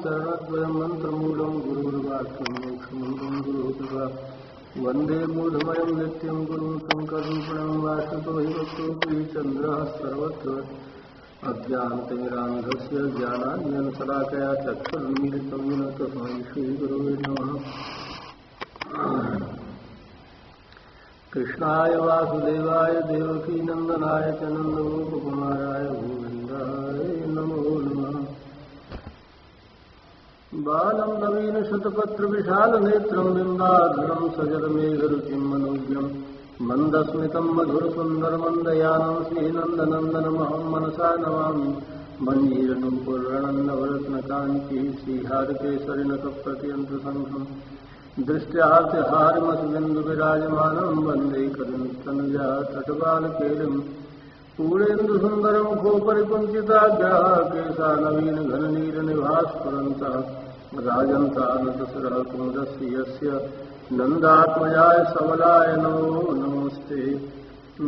चरणद्वयं मन्त्रमूलं गुरुर्वाक्यं मोक्षमूलं गुरुकृपा वन्दे मूढमयं नित्यं गुरुं शङ्कररूपिणं वासुतो हि वक्तोऽपि चन्द्रः सर्वत्र अज्ञानतिमिरान्धस्य ज्ञानाञ्जनशलाकया चक्षुरुन्मीलितं येन तस्मै श्रीगुरवे नमः। कृष्णाय वासुदेवाय देवकीनन्दनाय च नन्दगोपकुमाराय गोविन्दाय नमो नमः। बालं नवीनशतपत्रविशालनेत्रं बिम्बाधरं सजलमेघरुचिं मनोज्ञं मन्दस्मितं मधुरसुन्दरमन्दयानं श्रीनन्दनन्दनमहं मनसा नमामि। मञ्जीरनूपुरनवरत्नकाञ्ची श्रीहारकेसरिनखप्रत्यन्तसङ्घं दृष्ट्यार्तिहारमसुबिन्दुविराजमानं वन्दे कदन्तनुजा तटबालकेलिं पूर्णेन्दुसुन्दरं खोपरिकुञ्चिताग्रः केशानवीनघननीरनिभास्फुरन्तः राजन्तानतसरः कुमुदस्य यस्य नन्दात्मजाय सबलाय नमो नमस्ते।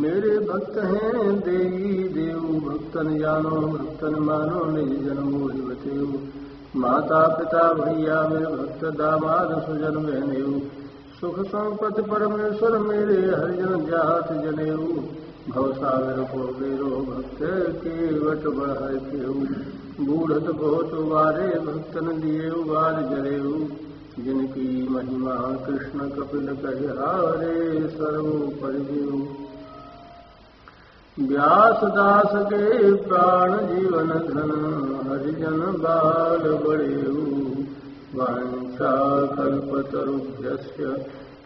मेरे भक्त हैं देवी देव भक्तन जानो भक्तन मानो निज जन मोहि बतेऊ। माता पिता भैया मेरे भक्त दामाद सुजन बहनेऊ। सुख संपत्ति परमेश्वर मेरे हरिजन जात जनेऊ। भवसागर को बेरो भक्त के वट बढ़ केऊ। बूढ़त बहुत उबारे भक्तन दिए उबार जरेऊ। जिनकी महिमा कृष्ण कपिल कहे हारे सर्वोपरि देऊ। व्यास दास के प्राण जीवन धन हरिजन बाल बड़ेऊ। वांछा कल्पतरुभ्यस्य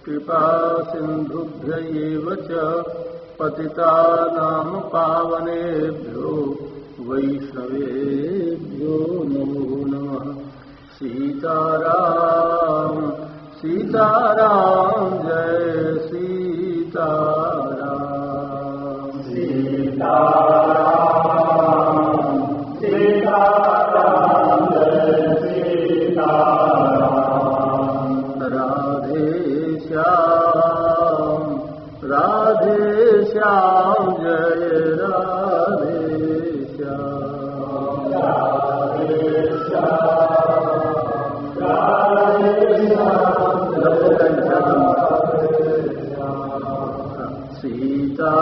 कृपा सिन्धुभ्य च पतितानां पावनेभ्यो वैष्णवेभ्यो नमो नमः। सीताराम सीताराम जय सीताराम। सीताराम सीताराम जय सीताराम। राधे श्याम जय राधे श्याम। राधे श्याम राधे श्याम। सीताराम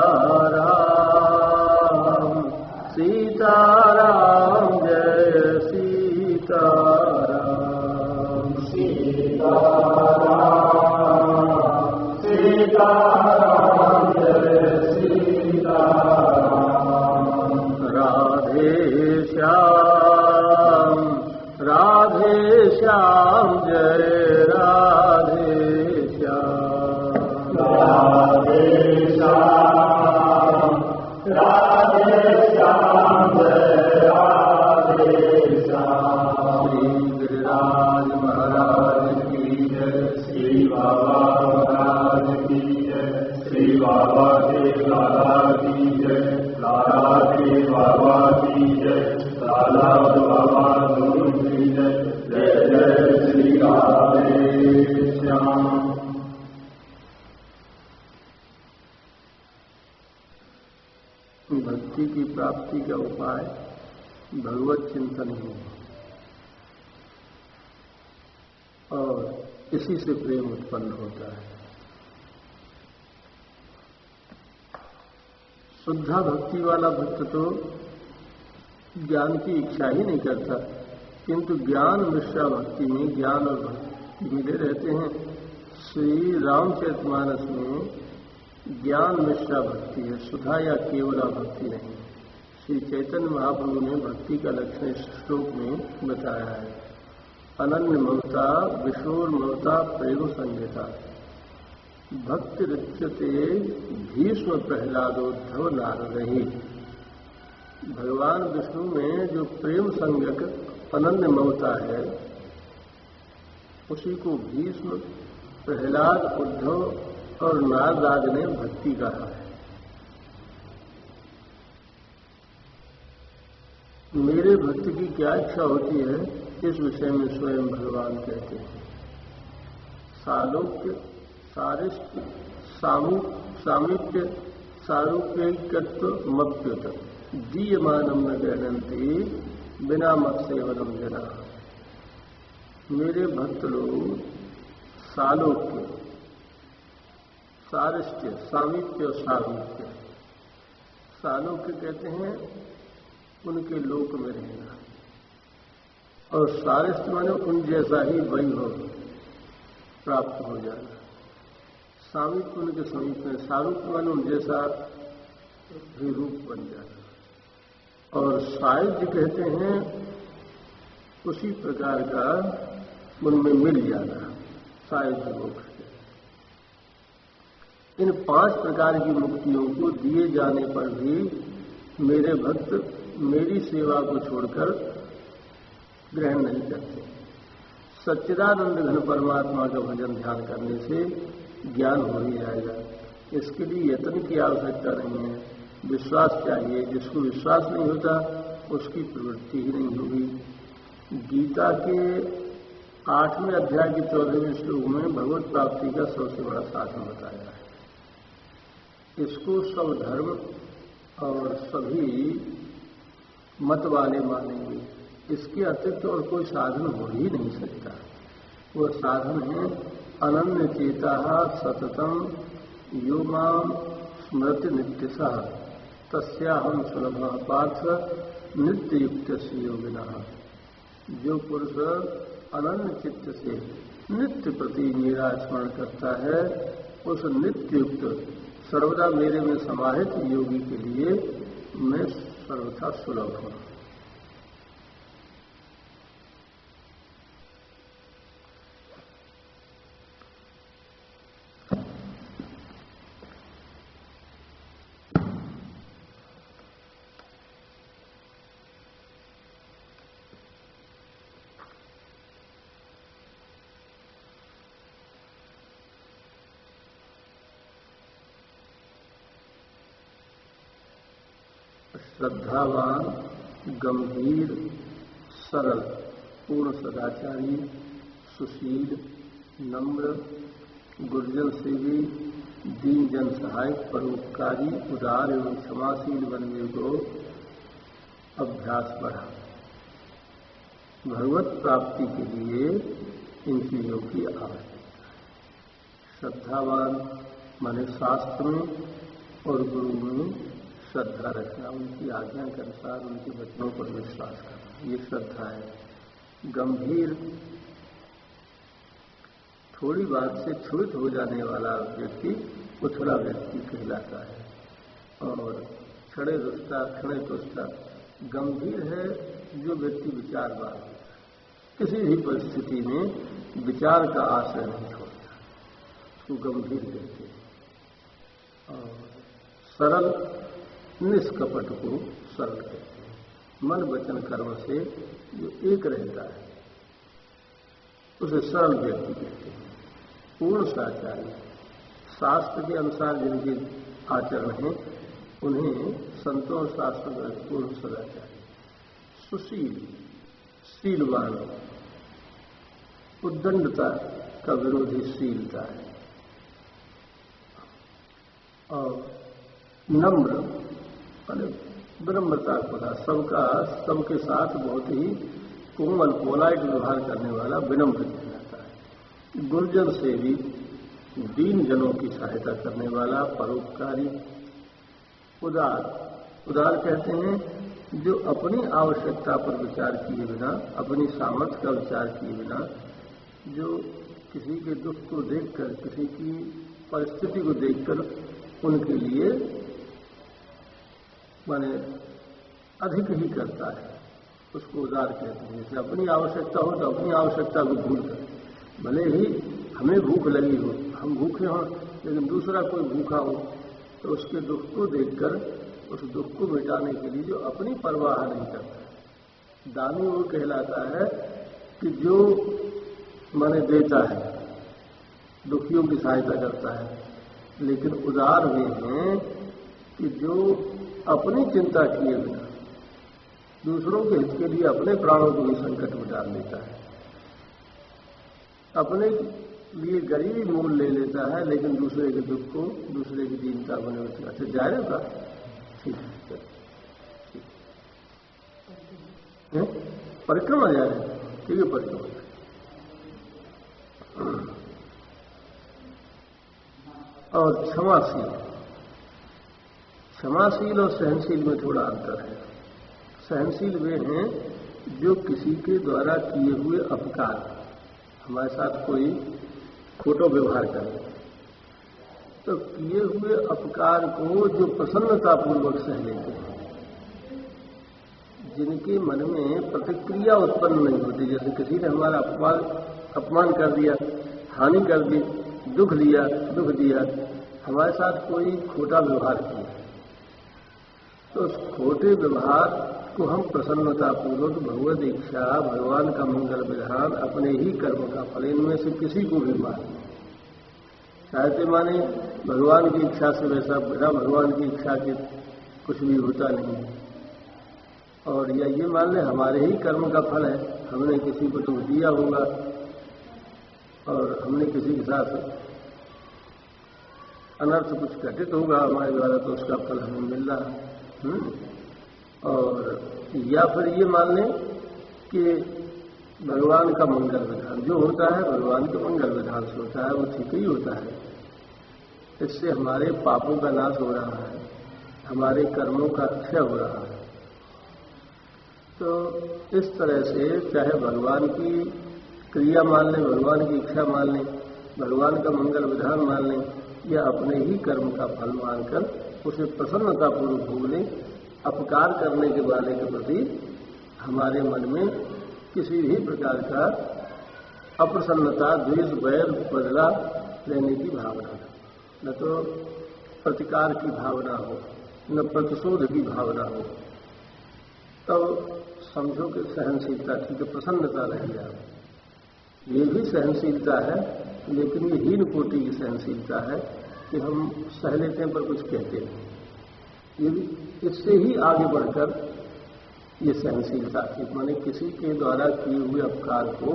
सीताराम जय सीताराम। सीताराम सीताराम जय सीताराम। राधे श्याम जय राधे श्याम। राधे श्याम जय राधे श्याम। श्री गिरिराज महाराज की जय। श्री बाबा महाराज की जय। श्री बाबा के लाला की जय। लाला के बाबा की जय। लाला बाबा गुरु की जय। जय जय श्री राधे श्याम। भक्ति की प्राप्ति का उपाय भगवत चिंतन ही है और इसी से प्रेम उत्पन्न होता है। शुद्धा भक्ति वाला भक्त तो ज्ञान की इच्छा ही नहीं करता, किंतु ज्ञान मिश्रा भक्ति में ज्ञान और भक्ति मिले रहते हैं। श्री रामचरितमानस में ज्ञान मिश्रा भक्ति है, सुधा या केवला भक्ति नहीं। श्री चैतन्य महाप्रभु ने भक्ति का लक्षण इस श्लोक में बताया है। अनन्य ममता विशोर ममता प्रेम संहिता भक्ति रिच्यते भीष्म प्रहलादोद्धव नारदहि। भगवान विष्णु में जो प्रेम संज्ञक अनन्य ममता है उसी को भीष्म प्रहलाद उद्धव और नारद ने भक्ति कहा है। मेरे भक्त की क्या इच्छा होती है इस विषय में स्वयं भगवान कहते हैं। सालोक्य सारिष्ट सामीप्य सारूप्यैकत्व मप्युत दीयमानम न गणन्ति बिना मत सेवनम जना। मेरे भक्त लोग सालोक्य, सारिष्ट, सामीप्य और सारूप्य। सालोक्य कहते हैं उनके लोक में रहना, और सारिष्ट माने उन जैसा ही वैभव प्राप्त हो जाना। सामीप्य उनके समीप में, सारूप्य माने उन जैसा भी रूप बन जाना। और सायुज्य कहते हैं उसी प्रकार का उनमें मिल जाना, सायुज्य मोक्ष। इन 5 प्रकार की मुक्तियों को दिए जाने पर भी मेरे भक्त मेरी सेवा को छोड़कर ग्रहण नहीं करते। सच्चिदानंद घन परमात्मा का भजन ध्यान करने से ज्ञान हो ही जाएगा। इसके लिए यत्न की आवश्यकता नहीं है, विश्वास चाहिए। जिसको विश्वास नहीं होता उसकी प्रवृत्ति ही नहीं होगी। गीता के 8वें अध्याय के 14वें श्लोक में भगवत प्राप्ति का सबसे बड़ा साधन बताया है। इसको सब धर्म और सभी मत वाले मानेंगे। इसके अतिरिक्त और कोई साधन हो ही नहीं सकता। वह साधन है अनन्य चेता सततम यो माम स्मृति नित्यशः तस्याहं सुलभः पार्थ नित्य युक्त से योगिनः। जो पुरुष अनन्य चित्त से नित्य प्रति मेरा स्मरण करता है, उस नित्य युक्त सर्वदा मेरे में समाहित योगी के लिए मैं सर्वथा सुलभ हूं। श्रद्धावान, गंभीर, सरल, पूर्ण सदाचारी, सुशील, नम्र, गुरुजन सेवी, दीन जन सहायक, परोपकारी, उदार एवं क्षमाशील बनने को अभ्यास बढ़ा। भगवत प्राप्ति के लिए इन चीजों की आवश्यकता है। श्रद्धावान माने शास्त्र में और गुरु में श्रद्धा रखना, उनकी आज्ञा के अनुसार उनके वचनों पर विश्वास करना, ये श्रद्धा है। गंभीर, थोड़ी बात से क्षुब्ध हो जाने वाला व्यक्ति उथला व्यक्ति कहलाता है। और क्षणे रुष्टा, क्षणे तुष्टा। गंभीर है जो व्यक्ति विचारवान होता है, किसी भी परिस्थिति में विचार का आश्रय नहीं छोड़ता, उसको गंभीर कहते हैं। और सरल, निष्कपट को सरल कहते हैं। मन वचन कर्म से जो एक रहता है उसे सरल व्यक्ति कहते हैं। पूर्ण सदाचारी, शास्त्र के अनुसार जिनके आचरण है उन्हें संतों और शास्त्रों का पूर्ण सदाचारी। सुशील, शीलवान, उद्दंडता का विरोधी शीलता है। और नम्र विनम्रता का, सबके साथ बहुत ही कोमल, पोलाइट व्यवहार करने वाला विनम्र कहलाता है। गुरुजन सेवी, दीन जनों की सहायता करने वाला, परोपकारी। उदार कहते हैं जो अपनी आवश्यकता पर विचार किए बिना, अपनी सामर्थ्य का विचार किए बिना, जो किसी के दुख को देखकर, किसी की परिस्थिति को देखकर उनके लिए माने अधिक ही करता है, उसको उदार कहते हैं। जैसे अपनी आवश्यकता हो तो अपनी आवश्यकता को भूल कर, भले ही हमें भूख लगी हो, हम भूखे हों, लेकिन दूसरा कोई भूखा हो तो उसके दुख को देखकर उस दुख को मिटाने के लिए जो अपनी परवाह नहीं करता। दानी वो कहलाता है कि जो माने देता है, दुखियों की सहायता करता है। लेकिन उदार वे हैं कि जो अपनी चिंता किए बिना दूसरों के हित के लिए अपने प्राणों को भी संकट में डाल देता है, अपने लिए गरीबी मोल ले लेता है, लेकिन दूसरे के दुख को, दूसरे की दीनता को नहीं। अच्छा जाएगा, ठीक है, परिक्रमा जा रहे हैं, ठीक है, परिक्रमा। और क्षमाशील। क्षमाशील और सहनशील में थोड़ा अंतर है। सहनशील वे हैं जो किसी के द्वारा किए हुए अपकार, हमारे साथ कोई खोटो व्यवहार करे तो किए हुए अपकार को जो प्रसन्नतापूर्वक सह लेते हैं, जिनके मन में प्रतिक्रिया उत्पन्न नहीं होती। जैसे किसी ने हमारा अपमान कर दिया, हानि कर दी, दुख दिया, हमारे साथ कोई खोटा व्यवहार किया, तो उस खोटे व्यवहार को हम प्रसन्नतापूर्वक भगवद इच्छा, भगवान का मंगल विधान, अपने ही कर्म का फल, इनमें से किसी को भी माने, चाहते माने भगवान की इच्छा से, वैसा बिना भगवान की इच्छा के कुछ भी होता नहीं। और या ये मान ले हमारे ही कर्म का फल है, हमने किसी को दुख दिया होगा और हमने किसी के साथ अनर्थ कुछ घटित होगा हमारे द्वारा, तो उसका फल हमें मिल रहा है। और या फिर ये मान लें कि भगवान का मंगल विधान जो होता है, भगवान के मंगल विधान से होता है, वो ठीक ही होता है। इससे हमारे पापों का नाश हो रहा है, हमारे कर्मों का क्षय हो रहा है। तो इस तरह से चाहे भगवान की क्रिया मान लें, भगवान की इच्छा मान लें, भगवान का मंगल विधान मान लें, या अपने ही कर्म का फल मानकर उसे प्रसन्नतापूर्वक भोग लें, अपकार करने के वाले के प्रति हमारे मन में किसी भी प्रकार का अप्रसन्नता, द्वेष, बैर, बदला लेने की भावना, न तो प्रतिकार की भावना हो, न प्रतिशोध की भावना हो, तब समझो कि सहनशीलता ठीक है, प्रसन्नता रह जाए। ये भी सहनशीलता है, लेकिन ये हीन कोटि की सहनशीलता है कि हम सह लेते हैं पर कुछ कहते नहीं। ये भी इससे ही आगे बढ़कर ये सहनशीलता थी, माने किसी के द्वारा किए हुए अपकार को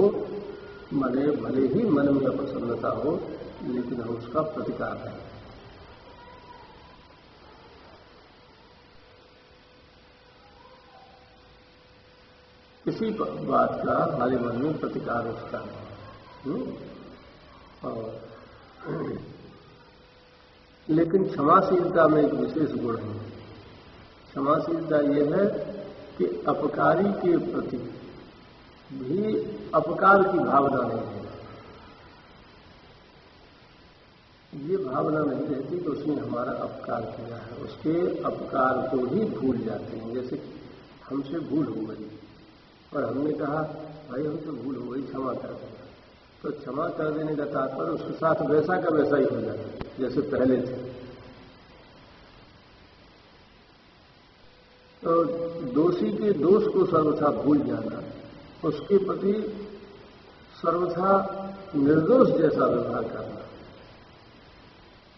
माने भले ही मन में अप्रसन्नता हो, लेकिन हम उसका प्रतिकार करें। किसी बात का हमारे मन में प्रतिकार उठता है। और लेकिन क्षमाशीलता में एक विशेष गुण है। क्षमाशीलता यह है कि अपकारी के प्रति भी अपकार की भावना नहीं है। ये भावना नहीं रहती कि उसने हमारा अपकार किया है, उसके अपकार को ही भूल जाते हैं। जैसे हमसे भूल हो गई और हमने कहा भाई हमसे भूल हो गई, क्षमा कर देना, तो क्षमा कर देने का तात्पर्य उसके साथ वैसा का वैसा ही हो जाता है जैसे पहले थे। तो दोषी के दोष को सर्वथा भूल जाना, उसके प्रति सर्वथा निर्दोष जैसा व्यवहार करना,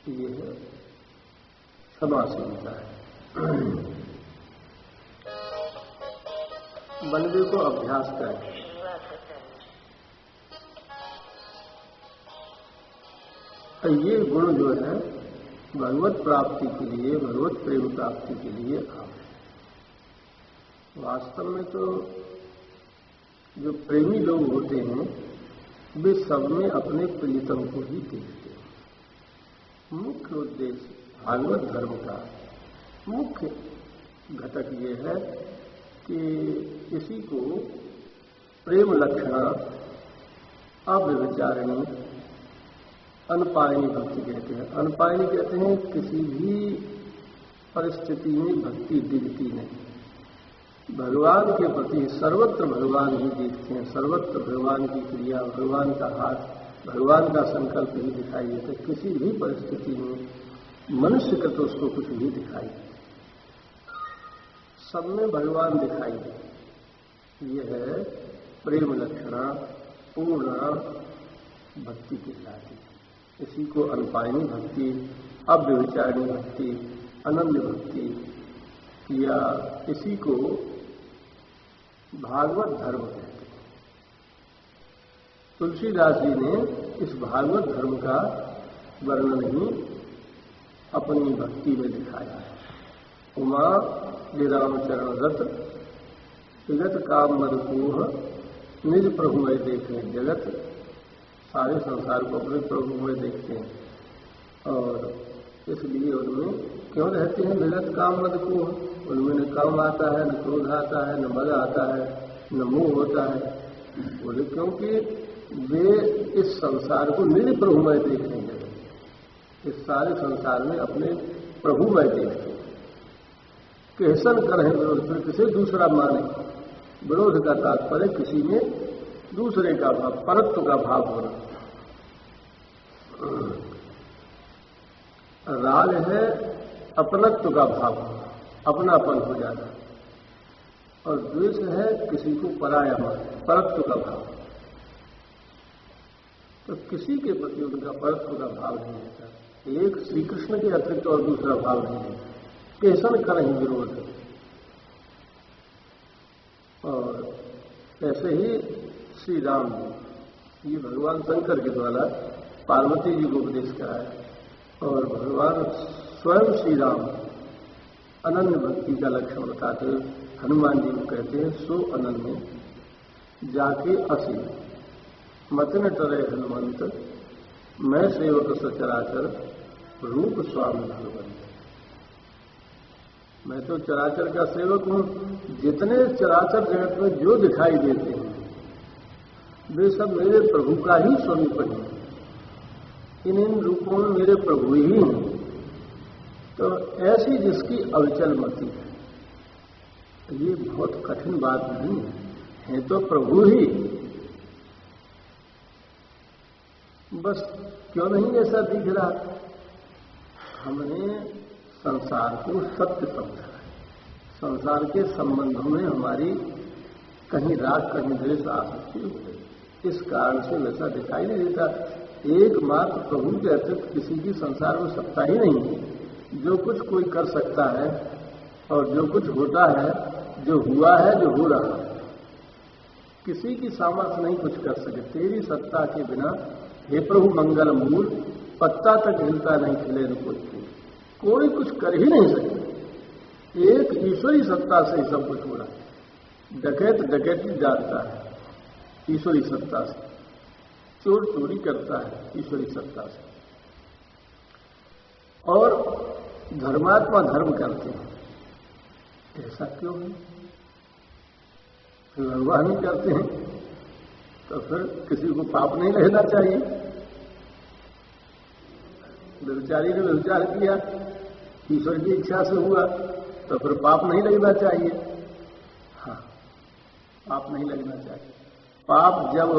ये है क्षमाशीलता है। बनवे को अभ्यास करें। ये गुण जो है भगवत प्राप्ति के लिए, भगवत प्रेम प्राप्ति के लिए आवश्यक। वास्तव में तो जो प्रेमी लोग होते हैं वे सब में अपने प्रियतम को ही देखते हैं। मुख्य उद्देश्य भागवत धर्म का मुख्य घटक ये है कि इसी को प्रेम लक्षणा, अव्यभिचारिणी, अनपायनी भक्ति कहते हैं। अनपायनी कहते हैं किसी भी परिस्थिति में भक्ति दिखती नहीं। भगवान के प्रति सर्वत्र भगवान ही दिखते हैं, सर्वत्र भगवान की क्रिया, भगवान का हाथ, भगवान का संकल्प ही दिखाई देता है। किसी भी परिस्थिति में मनुष्य का तो उसको कुछ भी दिखाई देता, सब में भगवान दिखाई दे। यह है प्रेम लक्षणा पूर्ण भक्ति की जाति। इसी को अनपायनी भक्ति, अव्यभिचारिणी भक्ति, अनन्य भक्ति या इसी को भागवत धर्म कहते हैं। तुलसीदास जी ने इस भागवत धर्म का वर्णन ही अपनी भक्ति में दिखाया है। उमा राम चरण रत जगत काम मदकोह निज प्रभु में देखें। जगत सारे संसार को अपने प्रभु में देखते हैं, और इसलिए उनमें क्यों रहते हैं विगत काम मद को, उनमें न काम आता है, न क्रोध आता है, न मद आता है, न मोह होता है। बोले क्योंकि वे इस संसार को मेरे प्रभुमय देखने लगे, इस सारे संसार में अपने प्रभुमय देखते हैं। कैसन करें विरोध, फिर किसे दूसरा माने। विरोध का तात्पर्य किसी में दूसरे का भाव, परत्व का भाव होना। राग है अपनत्व का भाव, अपनापन हो जाना, और द्वेष है किसी को पराया मान, परत्व का भाव। तो किसी के प्रति उनका परत्व का भाव नहीं होता, एक श्री कृष्ण के अतिरिक्त और दूसरा भाव नहीं है। कैसन करें विरोध। और ऐसे ही श्री राम जी, ये भगवान शंकर के द्वारा पार्वती जी को उपदेश कराया, और भगवान स्वयं श्री राम अनन्य भक्ति का लक्षण बताते हुए हनुमान जी को कहते हैं, सो अनन्य जाके असी मत न टरे हनुमंत, मैं सेवक सचराचर रूप स्वामी भगवंत। मैं तो चराचर का सेवक हूं, जितने चराचर जगत में जो दिखाई देते हैं वे सब मेरे प्रभु का ही स्वरूप है। इन रूपों में मेरे प्रभु ही हैं। तो ऐसी जिसकी अविचल मति है, ये बहुत कठिन बात नहीं है तो प्रभु ही। बस क्यों नहीं ऐसा दिख रहा। हमने संसार को सत्य समझा है, संसार के संबंधों में हमारी कहीं राग कहीं द्वेष आसक्ति हो गई, इस कारण से वैसा दिखाई नहीं देता। एकमात्र प्रभु के अतिरिक्त किसी की संसार में सत्ता ही नहीं है। जो कुछ कोई कर सकता है और जो कुछ होता है, जो हुआ है, जो हो रहा है, किसी की सामर्थ्य नहीं कुछ कर सके। तेरी सत्ता के बिना हे प्रभु मंगल मूल, पत्ता तक हिलता नहीं खिले न कोई कुछ कर ही नहीं सके। एक ईश्वरी सत्ता से ही सब कुछ हो रहा है। डकैत डकैती जानता है ईश्वरी सत्ता से, चोर चोरी करता है ईश्वरी सत्ता से, और धर्मात्मा धर्म करते हैं। ऐसा क्यों है? भगवान ही करते हैं तो फिर किसी को पाप नहीं रहना चाहिए। व्यभिचारी ने व्यभिचार किया, ईश्वर की इच्छा से हुआ, तो फिर पाप नहीं लगना चाहिए। हाँ, पाप नहीं लगना चाहिए। पाप जब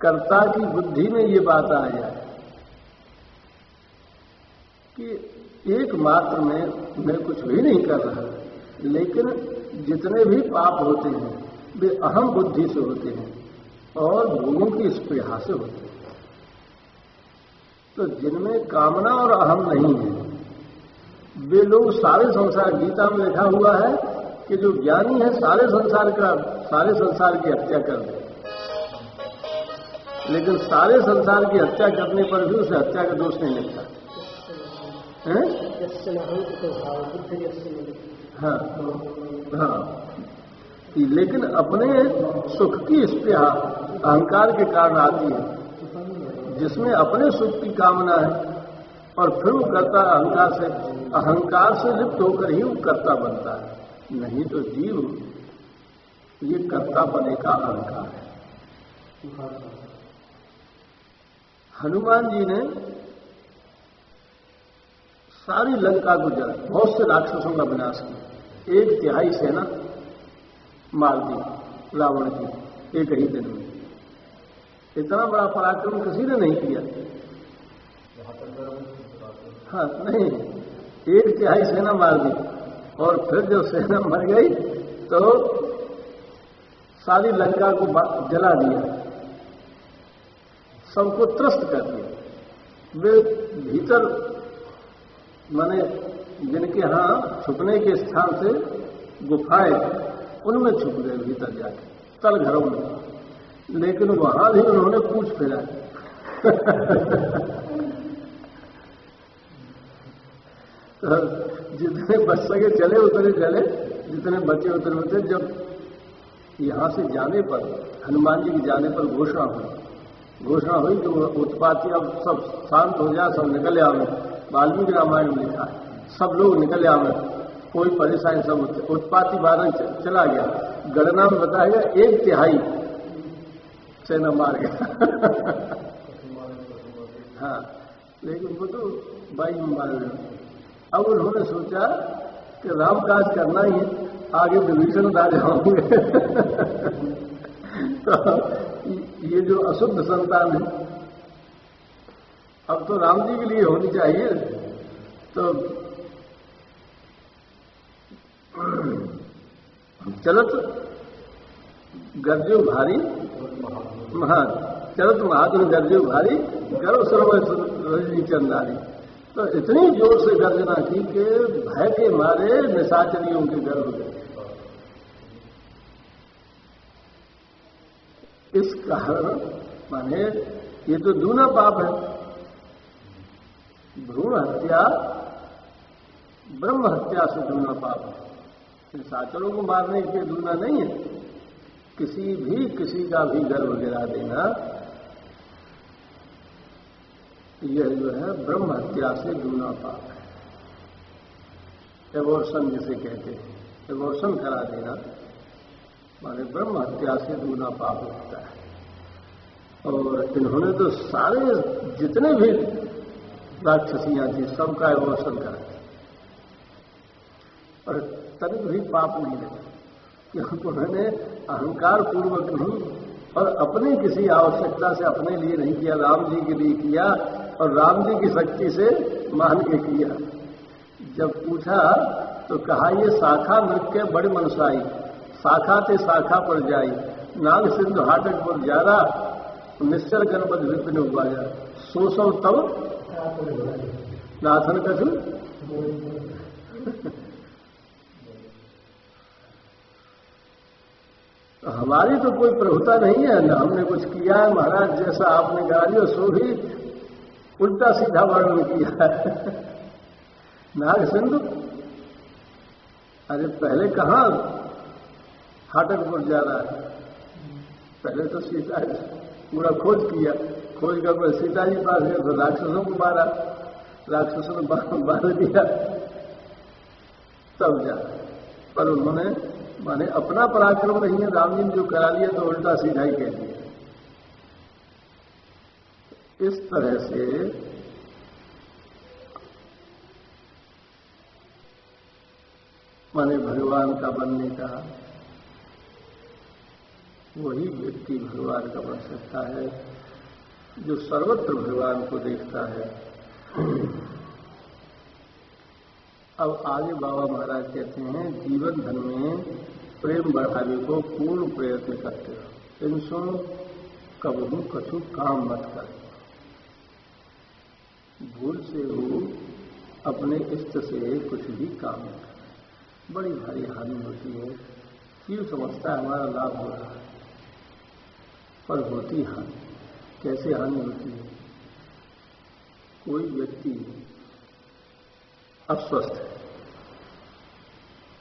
कर्ता की बुद्धि में ये बात आ जाए कि एकमात्र में मैं कुछ भी नहीं कर रहा, लेकिन जितने भी पाप होते हैं वे अहम बुद्धि से होते हैं और भोगों की स्पृहा से होते हैं। तो जिनमें कामना और अहम नहीं है वे लोग सारे संसार, गीता में लिखा हुआ है कि जो ज्ञानी है सारे संसार की हत्या कर दे, लेकिन सारे संसार की हत्या करने पर भी उसे हत्या का दोष नहीं लगता है। हाँ हाँ, लेकिन अपने सुख की स्पृहा अहंकार के कारण आती है, जिसमें अपने सुख की कामना है और फिर वो करता अहंकार से लिप्त होकर ही वो कर्ता बनता है। नहीं तो जीव ये कर्ता बने का अहंकार है। हनुमान जी ने सारी लंका को जला, बहुत से राक्षसों का विनाश किया, 1/3 सेना मार दी रावण की एक ही दिन में। इतना बड़ा पराक्रम किसी ने नहीं किया। हाँ नहीं, 1/3 सेना मार दी, और फिर जब सेना मर गई तो सारी लंका को जला दिया, सबको त्रस्त कर दिया। वे भीतर माने जिनके यहाँ छुपने के स्थान से गुफाएं, उनमें छुप गए भीतर जाके, तल घरों में। लेकिन वहां भी उन्होंने पूछ फेरा। तो जितने बच सके चले उतरे चले, जितने बचे उतरे बचे। जब यहां से जाने पर, हनुमान जी के जाने पर घोषणा हुई घोषणा हुई कि वो उत्पाती अब सब शांत हो जाए, सब निकल आवे। वाल्मीकि रामायण में लिखा है, सब लोग निकल आवे, कोई परेशानी, सब उत्पाती बादल चला गया। गणना में बताया गया 1/3 सेना मार गया। हाँ, लेकिन वो तो बाई में मार गए। अब उन्होंने सोचा कि राम काज करना ही है, आगे विभीषण राजा होंगे। तो ये जो अशुद्ध संतान है अब तो राम जी के लिए होनी चाहिए। तो चलत गर्जो भारी महान, चलत महाजन गर्जो भारी, गर्व सर्व रजनी चंदारी। तो इतनी जोर से गर्जना की कि भय के मारे निशाचरियों के गर्भ हो गए। इस कारण माने ये तो दूना पाप है। भ्रूण हत्या ब्रह्म हत्या से दूना पाप है। निशाचरों को मारने के दूना नहीं है। किसी का भी गर्भ गिरा देना यह जो है ब्रह्म हत्या से दूना पाप है। एबॉर्शन जिसे कहते हैं, एबॉर्शन करा देना माने ब्रह्म हत्या से दूना पाप होता है। और इन्होंने तो सारे जितने भी राक्षसियां थी सबका एबॉर्शन करा, और तनिक भी पाप नहीं लगा, क्योंकि उन्होंने अहंकार पूर्वक नहीं और अपनी किसी आवश्यकता से अपने लिए नहीं किया, राम जी के लिए किया और राम जी की शक्ति से मान के किया। जब पूछा तो कहा ये शाखा नृत्य बड़े मनसाई, शाखा ते शाखा पर जाई, नाग सिंधु हाटक पर जारा, निश्चल गणपत विपिन उबाया, सोसव तब नाथन कछु। हमारी तो कोई प्रभुता नहीं है ना, हमने कुछ किया है महाराज, जैसा आपने गा लिया सो भी उल्टा सीधा वर्णन किया है। नाग सिंधु, अरे पहले कहाँ हाटक पर जा रहा है, पहले तो सीता जी पूरा खोज किया, खोज कर सीता जी पास गए तो राक्षसों को मारा, राक्षसों ने मार दिया तब जा। पर उन्होंने माने अपना पराक्रम नहीं है, राम जी ने जो करा लिया तो उल्टा सीधा ही कह दिया। इस तरह से माने भगवान का बनने का वही व्यक्ति भगवान का बन सकता है जो सर्वत्र भगवान को देखता है। अब आगे बाबा महाराज कहते हैं जीवन धन में प्रेम बढ़ाने को पूर्ण प्रयत्न करते हो, इनसो कबहू कछु काम मत कर। भूल से हो अपने इष्ट से कुछ भी काम न कर, बड़ी भारी हानि होती है। जीव समझता है हमारा लाभ हो रहा है, पर होती हानि। कैसे हानि होती है? कोई व्यक्ति अस्वस्थ है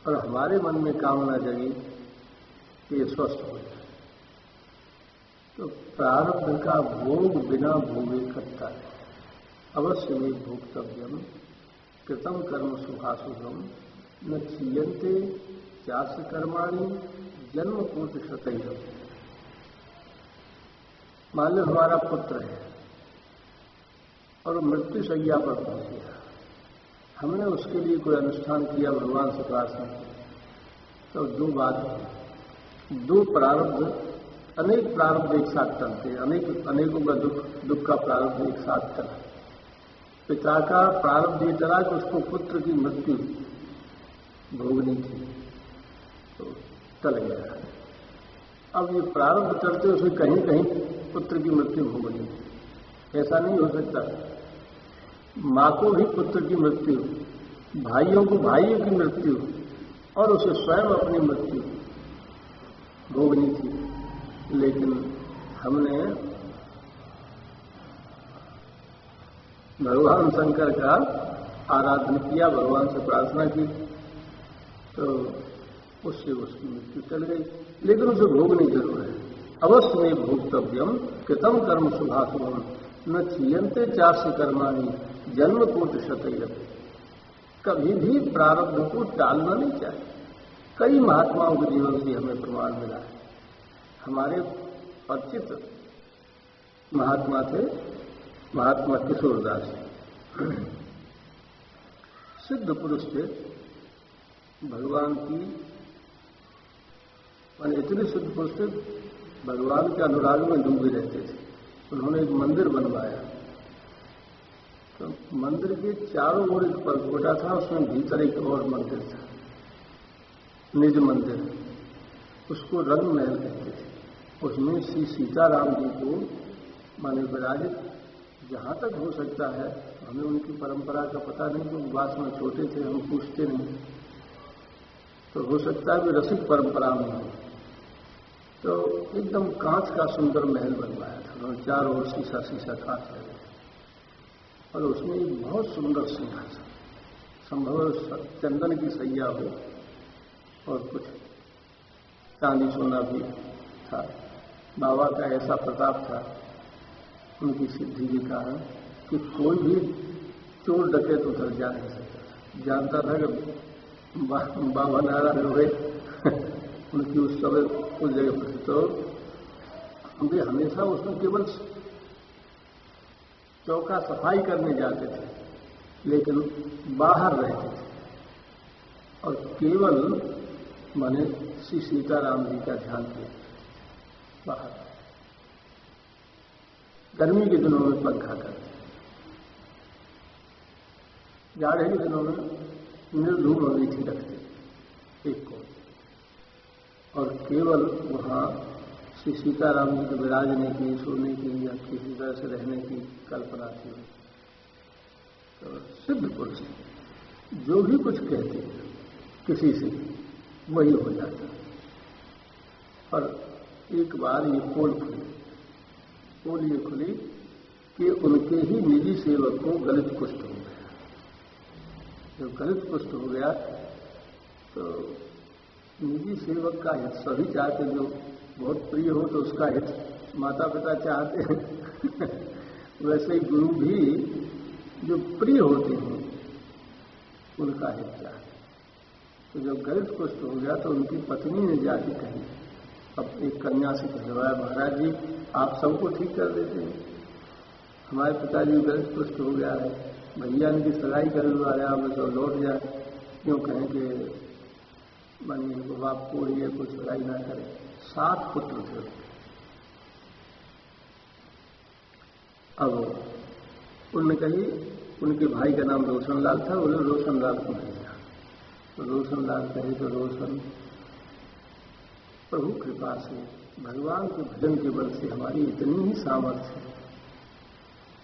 और हमारे मन में कामना जगी कि ये स्वस्थ हो जाए, तो प्रारब्ध का भोग बिना भोगे करता है। अवश्य में भोक्तव्यम कृतम कर्म सुखाशुभम न क्षीयन्ते चास्य कर्माणि जन्म कोटि शतैः। मान लो हमारा पुत्र है और मृत्यु शैया पर पहुंच गया, हमने उसके लिए कोई अनुष्ठान किया, भगवान से प्रार्थना की, तो दो बात है, दो प्रारब्ध, अनेक प्रारब्ध एक साथ चलते हैं, अनेकों का दुख का प्रारब्ध एक साथ चला। पिता का प्रारब्ध ये चला कि उसको पुत्र की मृत्यु भोगनी थी, तो चल गया। अब ये प्रारब्ध चलते उसे कहीं कहीं पुत्र की मृत्यु भोगनी, ऐसा नहीं हो सकता। माँ को भी पुत्र की मृत्यु, भाइयों को भाइयों की मृत्यु और उसे स्वयं अपनी मृत्यु भोगनी थी, लेकिन हमने भगवान शंकर का आराधन किया, भगवान से प्रार्थना की, तो उससे उसकी मृत्यु चल गई, लेकिन उसे भोगनी जरूर है। अवश्य में भोक्तव्यम कृतम कर्म शुभाशुभम न चीयन्ते चास्य कर्माणि जन्म कोट शतयते। कभी भी प्रारब्ध को टालना नहीं चाहिए। कई महात्माओं के जीवन से हमें प्रमाण मिला है। हमारे परिचित महात्मा थे महात्मा किशोरदास, सिद्ध पुरुष थे, भगवान की मान इतने सिद्ध पुरुष थे, भगवान के अनुराग में डूबे रहते थे। उन्होंने एक मंदिर बनवाया, तो मंदिर के चारों ओर एक परकोटा था, उसमें भीतर एक और मंदिर था, निज मंदिर, उसको रंग महल कहते थे। उसमें श्री सीताराम जी को माने विराजित जहां तक हो सकता है, हमें उनकी परंपरा का पता नहीं, क्योंकि वास में छोटे थे, हम पूछते नहीं, तो हो सकता है कि रसिक परंपरा में हो। तो एकदम कांच का सुंदर महल बनवाया था, उन्होंने चारों ओर शीशा शीशा कांच लगे और उसमें एक बहुत सुंदर सिंहासन, संभव चंदन की सैया हो और कुछ चांदी सोना भी था। बाबा का ऐसा प्रताप था उनकी सिद्धि के कारण कि कोई भी चोर डकैत उधर जा नहीं सकता। जानता था कि बाबा नारायण हुए उनकी उस समय उस जगह पर, तो उनके हमेशा उसमें केवल चौका सफाई करने जाते थे, लेकिन बाहर रहते थे और केवल माने श्री सीताराम जी का ध्यान किया बाहर। गर्मी के दिनों में पंखा करते, जाड़े के दिनों में निर्धूम अगीठी रखते एक को, और केवल वहां श्री सीताराम जी के विराजने की, सोने की या किसी तरह से रहने की कल्पना थी। तो सिद्ध पुरुष जो भी कुछ कहते किसी से वही हो जाता। और एक बार ये पोल ये खुली कि उनके ही निजी सेवक को गलित कुष्ठ हो गया। जब गलित कुष्ठ हो गया तो निजी सेवक का हित सभी चाहते, जो बहुत प्रिय हो तो उसका हित माता पिता चाहते हैं वैसे ही गुरु भी जो प्रिय होते हैं उनका हित चाहते। तो जब गलित कुष्ठ हो गया तो उनकी पत्नी ने जाके कही, अब एक कन्या से कहवाया, महाराज जी आप सबको ठीक कर देते हैं, हमारे पिताजी गलित कुष्ठ हो गया है, भैया इनकी सगाई कर लो, आया हमें सब लौट जाए, क्यों कहें कि मानिए इनको बाप को ये कुछ सगाई ना करे। 7 पुत्र थे। अब उन्होंने कही, उनके भाई का नाम रोशनलाल था, उन्होंने रोशनलाल को भेजा। तो रोशनलाल कहे तो रोशन प्रभु कृपा से भगवान के भजन के बल से हमारी इतनी ही सामर्थ्य है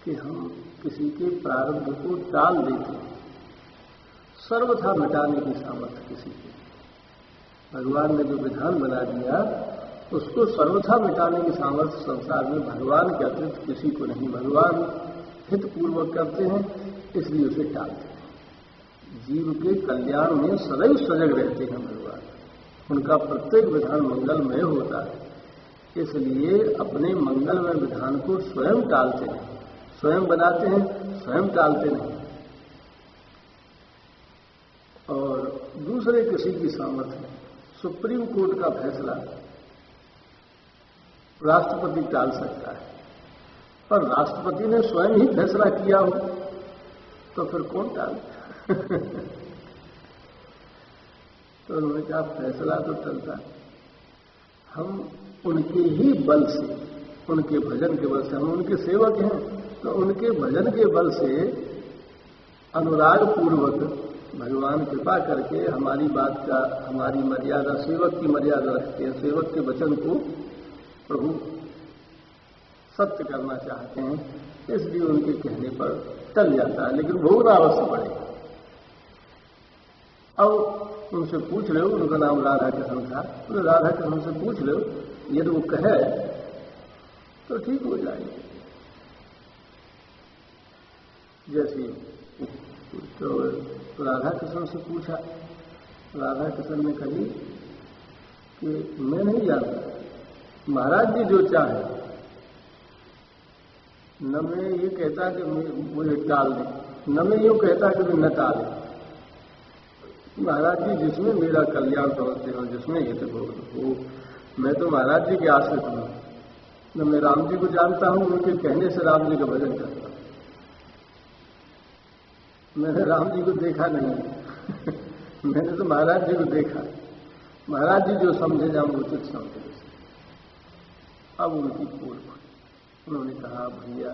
कि हम किसी के प्रारब्ध को टाल देते हैं, सर्वथा मिटाने की सामर्थ्य किसी की। भगवान ने जो विधान बना दिया उसको सर्वथा मिटाने की सामर्थ्य संसार में भगवान के अतिरिक्त किसी को नहीं। भगवान हितपूर्वक करते हैं, इसलिए उसे टालते हैं। जीव के कल्याण में सदैव सजग रहते हैं भगवान, उनका प्रत्येक विधान मंगलमय होता है, इसलिए अपने मंगलमय विधान को स्वयं टालते हैं, स्वयं बनाते हैं, स्वयं टालते नहीं। और दूसरे किसी की सामर्थ्य नहीं। सुप्रीम कोर्ट का फैसला राष्ट्रपति टाल सकता है, पर राष्ट्रपति ने स्वयं ही फैसला किया हो तो फिर कौन टाल तो उन्होंने कहा फैसला तो चलता है, हम उनके ही बल से, उनके भजन के बल से, हम उनके सेवक हैं, तो उनके भजन के बल से अनुराग पूर्वक भगवान कृपा करके हमारी बात का, हमारी मर्यादा, सेवक की मर्यादा रखते हैं, सेवक के वचन को प्रभु सत्य करना चाहते हैं, इसलिए उनके कहने पर टल जाता है, लेकिन भोगना अवश्य पड़ेगा। अब उनसे पूछ रहे हो, उनका नाम राधा कृष्ण था, तो राधा कृष्ण से पूछ रहे हो, यदि वो कहे तो ठीक हो जाएगी। जैसे तो राधा कृष्ण से पूछा, राधा कृष्ण ने कही कि मैं नहीं जानता महाराज जी जो चाहे, न मैं ये कहता कि मुझे टाल दे, न मैं यूं कहता कि मैं न टाले। महाराज जी जिसमें मेरा कल्याण समझते हो, जिसमें हित हो, मैं तो महाराज जी के आश्रित हूं। न मैं राम जी को जानता हूं, उनके कहने से राम जी का भजन करता हूं। मैंने राम जी को देखा नहीं मैंने तो महाराज जी को देखा। महाराज जी जो समझे जाऊं वो उचित समझे। अब उनकी पोल खुली। उन्होंने कहा भैया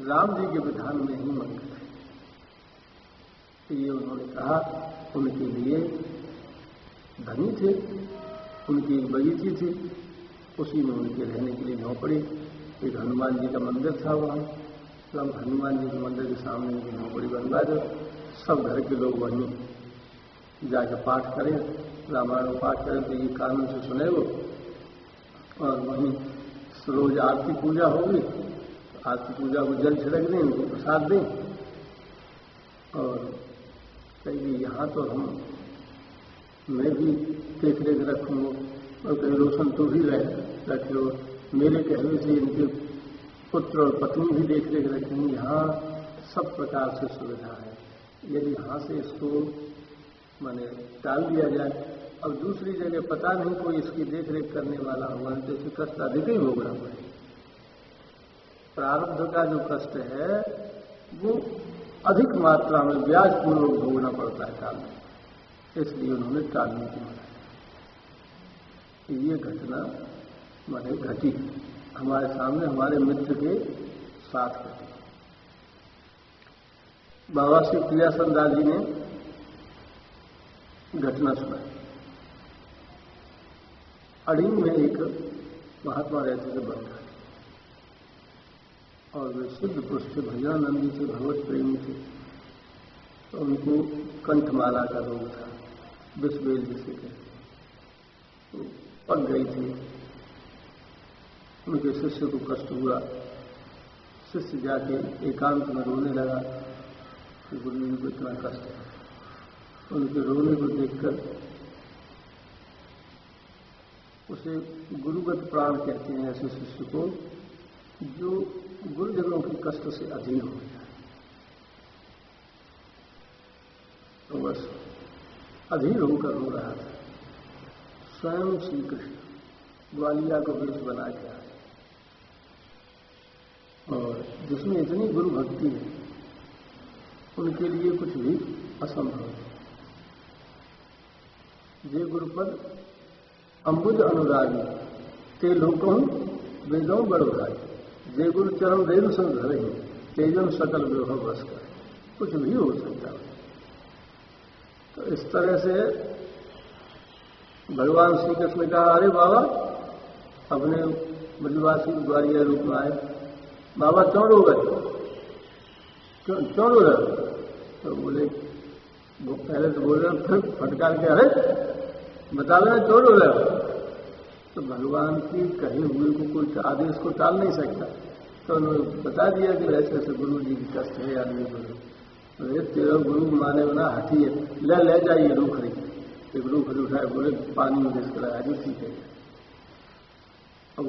राम जी के विधान में ही मंगल है। ये उन्होंने कहा। उनके लिए धनी थे, उनकी बगीची थी, उसी में उनके रहने के लिए झोंपड़ी। एक हनुमान जी का मंदिर था वहाँ, सब हनुमान जी के मंदिर के सामने उनकी झोंपड़ी बनवा दो। सब घर के लोग वहीं जाकर पाठ करें, रामायण पाठ करें तो ये कानून से सुने वो। और वहीं रोज आरती पूजा होगी, आरती पूजा को जल छिड़क दें, उनको प्रसाद दें। और कहीं यहाँ तो मैं भी देख रेख रखूँगा, और कहीं रोशन तो भी रखे हो। मेरे कहने से इनके पुत्र और पत्नी भी देख रेख रखेंगे। यहाँ सब प्रकार से सुविधा है। यदि यहाँ से इसको माने टाल दिया जाए, अब दूसरी जगह पता नहीं कोई इसकी देख रेख करने वाला होगा, तो इससे कष्ट अधिक ही भोगना पड़ेगा। प्रारब्ध का जो कष्ट है वो अधिक मात्रा में ब्याज पूर्वक भोगना पड़ता है टालने, इसलिए उन्होंने टालने की मनाही। ये घटना माने घटी हमारे सामने, हमारे मित्र के साथ घटी। बाबा श्री प्रियासन दास जी ने घटना सुनाई। अड़ीन में एक महात्मा रहते थे बंधा, और वे शुद्ध पुरुष थे, भजनानंद जी थे, भगवत प्रेमी थे। तो उनको कंठमाला का रोग था, विषबेल जिसे कहते, तो पक गई थी। उनके शिष्य को कष्ट हुआ। शिष्य जाके एकांत में रोने लगा कि गुरु जी को इतना कष्ट है। उनके रोने को देखकर उसे गुरुगत प्राण कहते हैं ऐसे शिष्य को जो गुरुजनों के कष्ट से अधीन हो जाए। तो बस अधीर होकर रो रहा था। स्वयं श्री कृष्ण ग्वालिया को वेश बना के आए, और जिसमें इतनी गुरु भक्ति है उनके लिए कुछ भी असंभव है। जे गुरुपद अंबुज अनुरागी ते लोकों वेदों बड़ोराई, जे गुरु चरण रेणु संग धरे तेजन सकल विभव बस कर। कुछ भी हो सकता है। तो इस तरह से भगवान श्री कृष्ण ने कहा, अरे बाबा, अपने ब्रजवासी ग्वालियर रूप में आए, बाबा क्यों रो गए, क्यों रो रहे? तो बोले, वो पहले तो बोल रहे, फिर फटकार के, अरे बता देना क्यों रो रहे हो? तो भगवान की कहे हुए को कोई आदेश को टाल नहीं सकता। तो उन्होंने बता दिया कि ऐसे ऐसे गुरु जी की कष्ट है आदमी गुरु। अरे तेरा गुरु माने बना हठी है, ले जाइए रूखरी। एक रूखरी उठाए, बोले पानी में घिस कर आगे, ठीक है। अब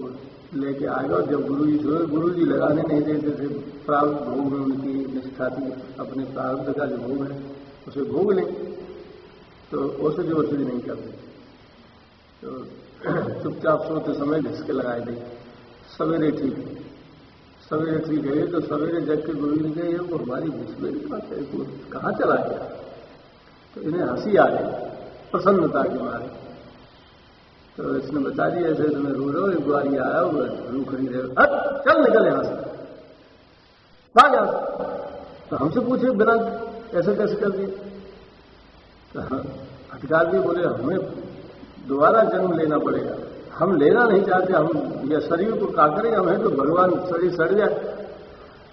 लेके आएगा। जब गुरु जी सोए, गुरु जी लगाने नहीं देते थे। प्रारब्ध भोग में उनकी निष्ठा थी, अपने प्रारब्ध का जो भोग है उसे भोग लें, तो औषधि वसूली नहीं करते। तो चुपचाप सोते समय घिसके लगाए थे। सवेरे ठीक है, सवेरे ठीक है। तो सवेरे जग के गुरु जी ने कहा, वो हमारी घिसबेल कहाँ चला गया? तो इन्हें हंसी आ गई प्रसन्नता के मारे। तो इसने बता दिया, ऐसे तुम्हें रो रहे हो, एक ग्वालियर आया हुआ रू खरीद रहे, चल निकल यहां से, भाग यहां से। तो हमसे पूछे बिना ऐसे कैसे कर दिए? तो अधिकार भी बोले, हमें दोबारा जन्म लेना पड़ेगा, हम लेना नहीं चाहते, हम यह शरीर को क्या करें, हमें तो भगवान शरीर सड़ जाए,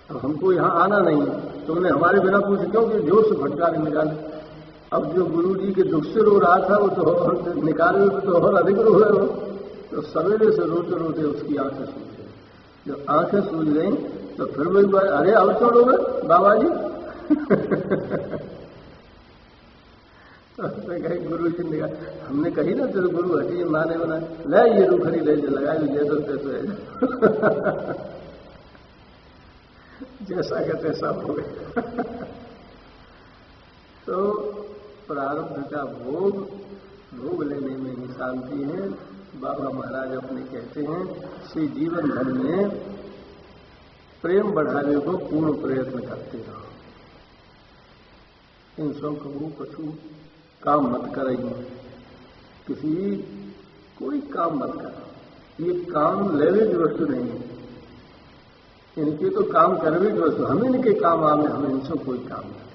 तो हमको यहाँ आना नहीं है। तो उन्हें हमारे बिना पूछे क्यों कि जोर से फटकार निकाले। अब जो गुरु जी के दुख से रो रहा था वो तो और निकाले तो और अधिक रो रहे हो। तो सवेरे से रोते रोते उसकी आंखें सूज गई। जब आंखें सूज गई तो फिर वही बात, अरे अब क्यों रो गए बाबा जी? उसने कही गुरु जी ने कहा, हमने कही ना तेरे गुरु हटी माने बना ले ये रूखड़ी ले लगा जैसा तैसा जैसा का तैसा हो गया। तो प्रारब्ध का भोग लेने में ही शांति है। बाबा महाराज अपने कहते हैं श्री जीवन भर में प्रेम बढ़ाने को पूर्ण प्रयत्न करते रहो। इन सब कबू कछु काम मत करेंगे, कोई काम मत करो। ये काम लेवे की वस्तु नहीं है, इनके तो काम करवे की वस्तु। हम इनके काम आवे, हम इनसे कोई काम नहीं।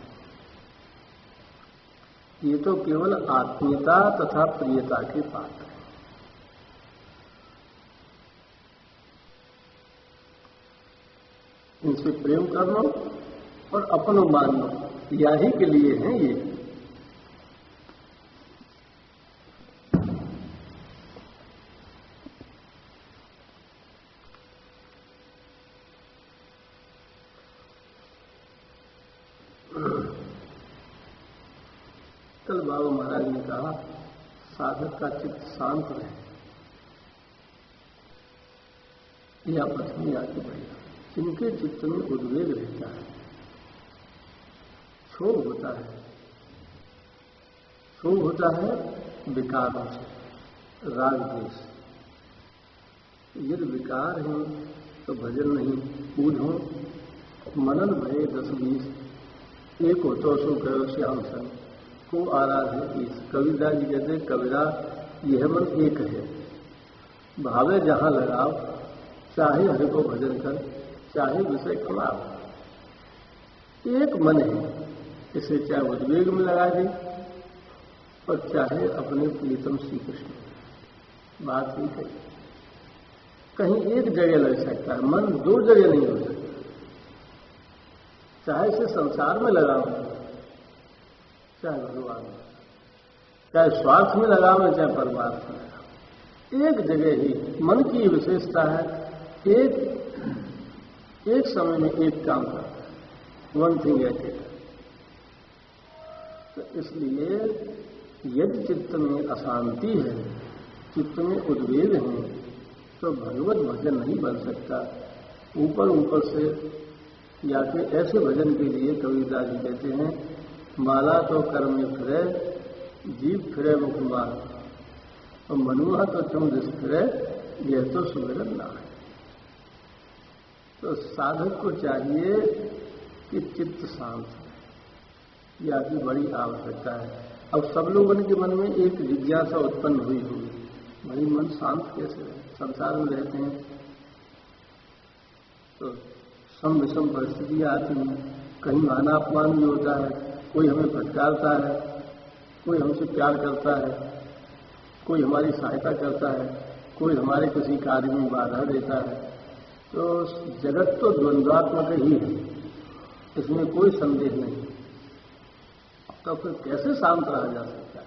ये तो केवल आत्मीयता तथा प्रियता के पात्र है। इनसे प्रेम कर लो और अपनो मान लो, यही के लिए है ये। कल बाबा महाराज ने कहा साधक का चित्त शांत रहे या पत्नी आगे बढ़ेगा। जिनके चित्त में उद्वेग रहता है, क्षोभ होता है विकारों से, राग द्वेष। यदि विकार है तो भजन नहीं, पूज हो मनन भये 10-20 एक हो तो सो कहो श्याम संग को आराध है ईश। कबीरदास जी कहते कबीरा यह मन एक है, भावे जहां लगाओ, चाहे हरि को भजन कर, चाहे विषय खिलाओ। एक मन है, इसे चाहे उद्वेग में लगा दे और चाहे अपने प्रीतम श्री कृष्ण। बात नहीं कही, कहीं एक जगह लग सकता है, मन दो जगह नहीं हो सकता। चाहे इसे संसार में लगाओ, चाहे भगवान में, चाहे स्वार्थ में लगाओ, चाहे परमार्थ में लगाओ, एक जगह ही मन की विशेषता है। एक समय में एक काम करता है, one thing at A time. तो इसलिए यदि चित्त में अशांति है, चित्त में उद्वेग है, तो भगवत भजन नहीं बन सकता। ऊपर से या फिर ऐसे भजन के लिए कबीरदास जी कहते हैं माला तो कर्म में फिरे, जीव फिरे मुखमार, और मनुआ तो तुम जिस फिरे, यह तो सुमिरन ना है। तो साधक को चाहिए कि चित्त शांत है, यह की बड़ी आवश्यकता है। अब सब लोगों के मन में एक जिज्ञासा उत्पन्न हुई होगी, भाई मन शांत कैसे है? संसार में रहते हैं तो सम विषम परिस्थितियां आती हैं, कहीं मानापमान भी होता है, कोई हमें फटकारता है, कोई हमसे प्यार करता है, कोई हमारी सहायता करता है, कोई हमारे किसी कार्य में बाधा देता है। तो जगत तो द्वंद्वात्मक ही है, इसमें कोई संदेह नहीं। तो फिर कैसे शांत रहा जा सकता है?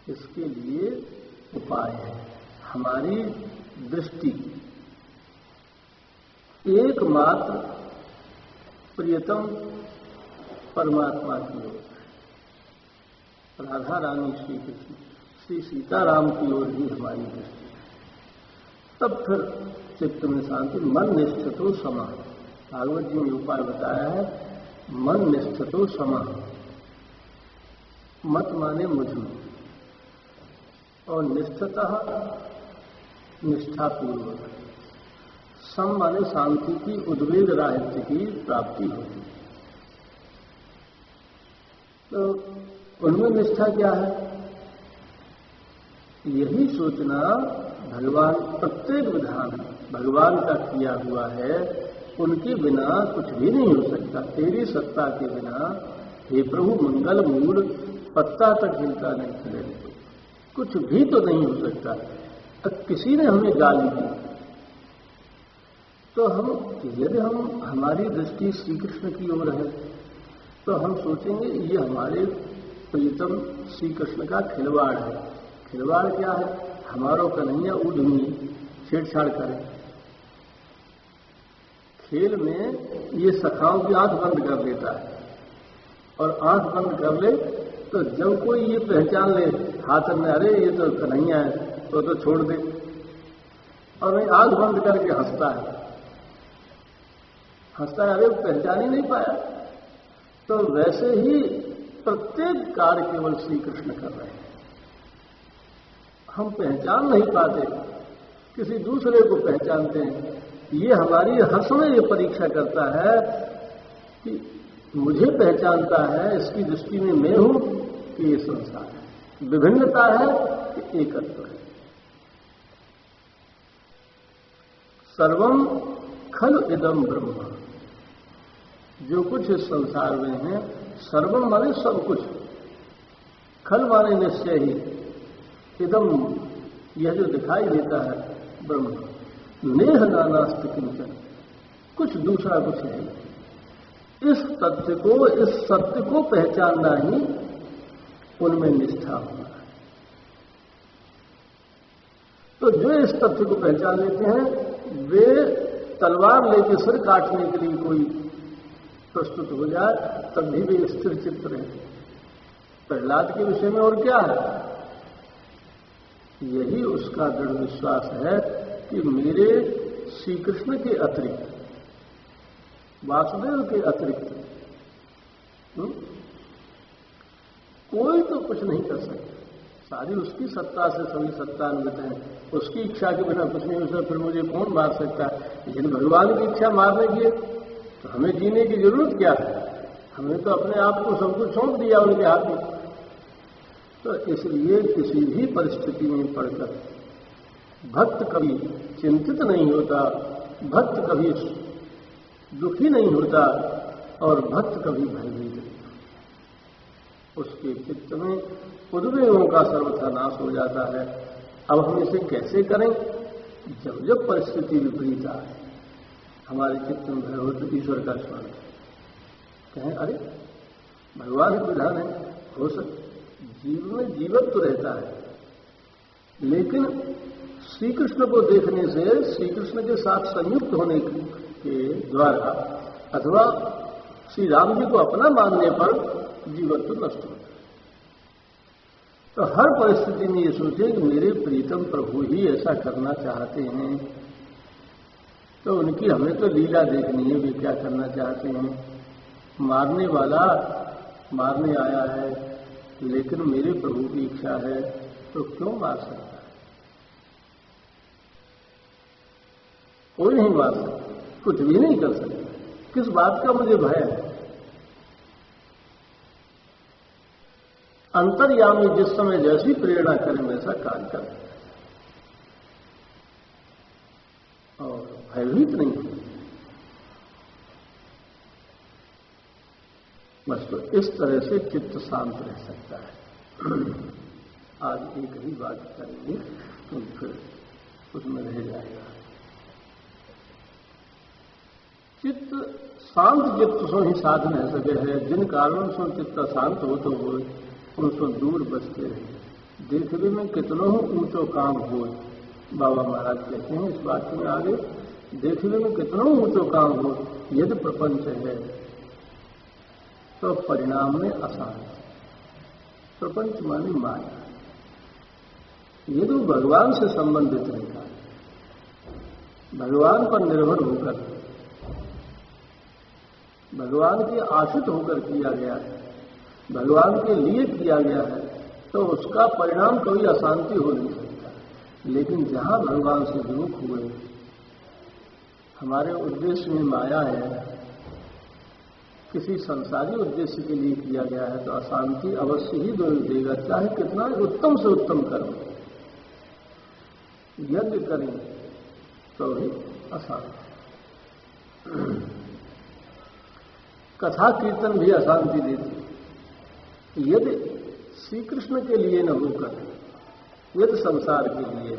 इसके लिए उपाय है। हमारी दृष्टि एकमात्र प्रियतम परमात्मा की ओर है। राधा रानी श्री कृष्ण, श्री सीताराम की ओर ही हमारी दृष्टि है। तब फिर चित्त में शांति। मन निष्ठतो समा, भागवत जी ने उपाय बताया है, मन निष्ठतो समा। मत माने मुझ में, और निष्ठतः निष्ठापूर्वक। सम माने शांति की, उद्वेग राहित्य की प्राप्ति होती। तो उनमें निष्ठा क्या है? यही सोचना भगवान प्रत्येक विधान भगवान का किया हुआ है, उनके बिना कुछ भी नहीं हो सकता। तेरी सत्ता के बिना हे प्रभु मंगल मूल पत्ता तक हिलता नहीं चले, कुछ भी तो नहीं हो सकता। अब किसी ने हमें गाली दी तो यदि हमारी दृष्टि श्री कृष्ण की ओर है तो हम सोचेंगे ये हमारे प्रीतम श्री कृष्ण का खिलवाड़ है। खिलवाड़ क्या है? हमारो कन्हैया उद्यमी छेड़छाड़ करे। खेल में ये सखाओं की आंख बंद कर देता है, और आंख बंद कर ले तो जब कोई ये पहचान ले हाथ में, अरे ये तो कन्हैया है, तो छोड़ दे, और वही आंख बंद करके हंसता है, अरे पहचान ही नहीं पाया। तो वैसे ही प्रत्येक कार्य केवल श्री कृष्ण कर रहे हैं, हम पहचान नहीं पाते, किसी दूसरे को पहचानते हैं। ये हमारी हर समय ये परीक्षा करता है कि मुझे पहचानता है, इसकी दृष्टि में मैं हूं कि ये संसार है, विभिन्नता है कि एकत्व है। सर्वम खलु इदम ब्रह्म, जो कुछ इस संसार में है, सर्वम माने सब कुछ, खल माने निश्चय ही, इदम यह जो दिखाई देता है ब्रह्म, नेह नानास्ति किंचन, कुछ दूसरा कुछ नहीं। इस तथ्य को, इस सत्य को पहचानना ही उनमें निष्ठा होना है। तो जो इस तथ्य को पहचान लेते हैं, वे तलवार लेके सिर काटने के लिए कोई प्रस्तुत हो जाए तब भी वे स्थिर चित्त रहते। प्रहलाद के विषय में और क्या है, यही उसका दृढ़ विश्वास है कि मेरे श्री कृष्ण के अतिरिक्त, वासुदेव के अतिरिक्त कोई तो कुछ नहीं कर सकता। सारी उसकी सत्ता से सभी सत्तान्वित हैं, उसकी इच्छा के बिना कुछ नहीं हो सकता, फिर मुझे कौन मार सकता है। लेकिन भगवान की इच्छा मारने की है तो हमें जीने की जरूरत क्या है, हमें तो अपने आप को सब कुछ सौंप दिया उनके हाथ में। तो इसलिए किसी भी परिस्थिति में पड़कर भक्त कभी चिंतित नहीं होता, भक्त कभी दुखी नहीं होता, और भक्त कभी भयभीत नहीं होता। उसके चित्त में उद्वेगों का सर्वथा नाश हो जाता है। अब हम इसे कैसे करें? जब जब परिस्थिति विपरीत आए, हमारे चित्त में भय हो तो ईश्वर का स्मरण कहें, अरे भगवान के विधान है, हो सकता जीव में जीवत्व तो रहता है, लेकिन श्री कृष्ण को देखने से, श्री कृष्ण के साथ संयुक्त होने के द्वारा अथवा श्री राम जी को अपना मानने पर जीवत्व तो नष्ट होता है। तो हर परिस्थिति में ये सोचे कि मेरे प्रीतम प्रभु ही ऐसा करना चाहते हैं, तो उनकी हमें तो लीला देखनी है, वे क्या करना चाहते हैं। मारने वाला मारने आया है, लेकिन मेरे प्रभु की इच्छा है तो क्यों मार सकता है? कोई नहीं मार सकता, कुछ भी नहीं कर सकता। किस बात का मुझे भय है? अंतर्यामी जिस समय जैसी प्रेरणा करें वैसा कार्य करें, और भयभीत नहीं हो। बस तो इस तरह से चित्त शांत रह सकता है। आज एक ही बात करेंगे तो फिर उसमें रह जाएगा। चित्त शांत चित्त सो ही साधन है सके है, जिन कारणों से चित्त शांत हो तो हो, उनसे दूर बचते रहे। देखने में कितनों ऊंचो काम हो, बाबा महाराज कहते हैं इस वाक्य में आगे, देखने में कितनों ऊंचो काम हो, यदि प्रपंच है तो परिणाम में अशांत। प्रपंच माने माया, यदि भगवान से संबंधित रहता है, भगवान पर निर्भर होकर, भगवान के आश्रित होकर किया गया है, भगवान के लिए किया गया है, तो उसका परिणाम कभी अशांति हो नहीं सकता। लेकिन जहां भगवान से विमुख हुए, हमारे उद्देश्य में माया है, किसी संसारी उद्देश्य के लिए किया गया है, तो अशांति अवश्य ही देगा, चाहे कितना उत्तम से उत्तम कर्म यज्ञ करें तो भी अशांति। कथा कीर्तन भी अशांति देती। यदि श्री कृष्ण के लिए न होकर, यदि संसार के लिए,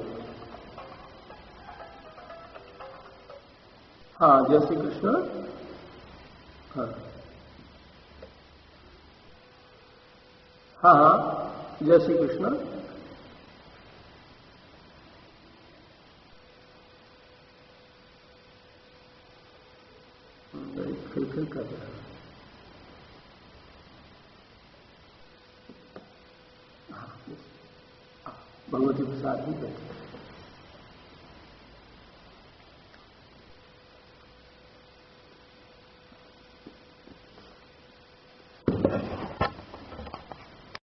हाँ जय श्री कृष्ण, हाँ हाँ जय श्री कृष्ण। खिलखिल कर रहा है। के साथ ही बैठे।